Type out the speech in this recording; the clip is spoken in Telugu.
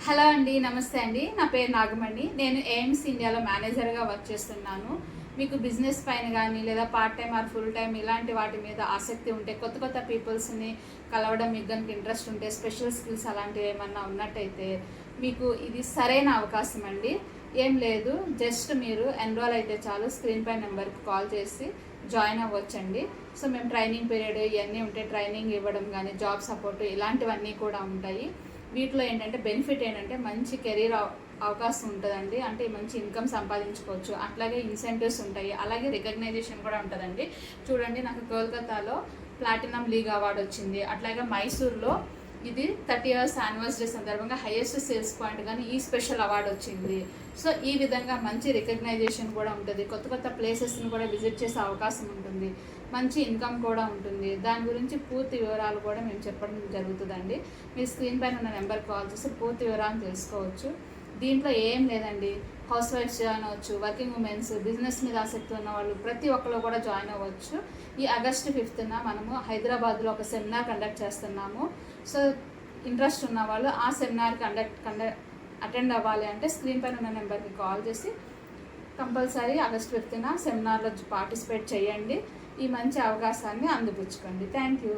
హలో అండి, నమస్తే అండి. నా పేరు నాగమణి. నేను ఏఎంసీ ఇండియాలో మేనేజర్గా వర్క్ చేస్తున్నాను. మీకు బిజినెస్ పైన కానీ లేదా part time or full time ఇలాంటి వాటి మీద ఆసక్తి ఉంటే, కొత్త కొత్త పీపుల్స్ని కలవడం మీకు కనుక ఇంట్రెస్ట్ ఉంటే, స్పెషల్ స్కిల్స్ అలాంటివి ఏమన్నా ఉన్నట్టయితే మీకు ఇది సరైన అవకాశం అండి. ఏం లేదు, జస్ట్ మీరు ఎన్రోల్ అయితే చాలు. స్క్రీన్ పై నెంబర్కి కాల్ చేసి జాయిన్ అవ్వచ్చండి. సో మేము ట్రైనింగ్ పీరియడ్ ఇవన్నీ ఉంటే ట్రైనింగ్ ఇవ్వడం కానీ, జాబ్ సపోర్ట్ ఇలాంటివన్నీ కూడా ఉంటాయి. వీటిలో ఏంటంటే బెనిఫిట్ ఏంటంటే మంచి కెరీర్ అవకాశం ఉంటుందండి. అంటే మంచి ఇన్కమ్ సంపాదించుకోవచ్చు. అట్లాగే ఇన్సెంటివ్స్ ఉంటాయి, అలాగే రికగ్నైజేషన్ కూడా ఉంటుందండి. చూడండి, నాకు కోల్కతాలో ప్లాటినం లీగ్ అవార్డు వచ్చింది. అట్లాగే మైసూర్లో ఇది 30 years యానివర్సరీ సందర్భంగా హైయెస్ట్ సేల్స్ పాయింట్ కానీ ఈ స్పెషల్ అవార్డు వచ్చింది. సో ఈ విధంగా మంచి రికగ్నైజేషన్ కూడా ఉంటుంది. కొత్త కొత్త ప్లేసెస్ని కూడా విజిట్ చేసే అవకాశం ఉంటుంది. మంచి ఇన్కమ్ కూడా ఉంటుంది. దాని గురించి పూర్తి వివరాలు కూడా మేము చెప్పడం జరుగుతుందండి. మీరు స్క్రీన్ పైన ఉన్న నెంబర్కి కాల్ చేసి పూర్తి వివరాలను తెలుసుకోవచ్చు. దీంట్లో ఏం లేదండి, హౌస్ వైఫ్స్ జాయిన్ అవ్వచ్చు, వర్కింగ్ ఉమెన్స్, బిజినెస్ మీద ఆసక్తి ఉన్న వాళ్ళు ప్రతి ఒక్కరు కూడా జాయిన్ అవ్వచ్చు. ఈ August 5th మనము హైదరాబాద్లో ఒక సెమినార్ కండక్ట్ చేస్తున్నాము. సో ఇంట్రెస్ట్ ఉన్న వాళ్ళు ఆ సెమినార్కి అటెండ్ అవ్వాలి అంటే స్క్రీన్ పైన ఉన్న నెంబర్కి కాల్ చేసి కంపల్సరీ August 5th సెమినార్లో పార్టిసిపేట్ చేయండి. ఈ మంచి అవకాశాన్ని అందిపుచ్చుకోండి. Thank you.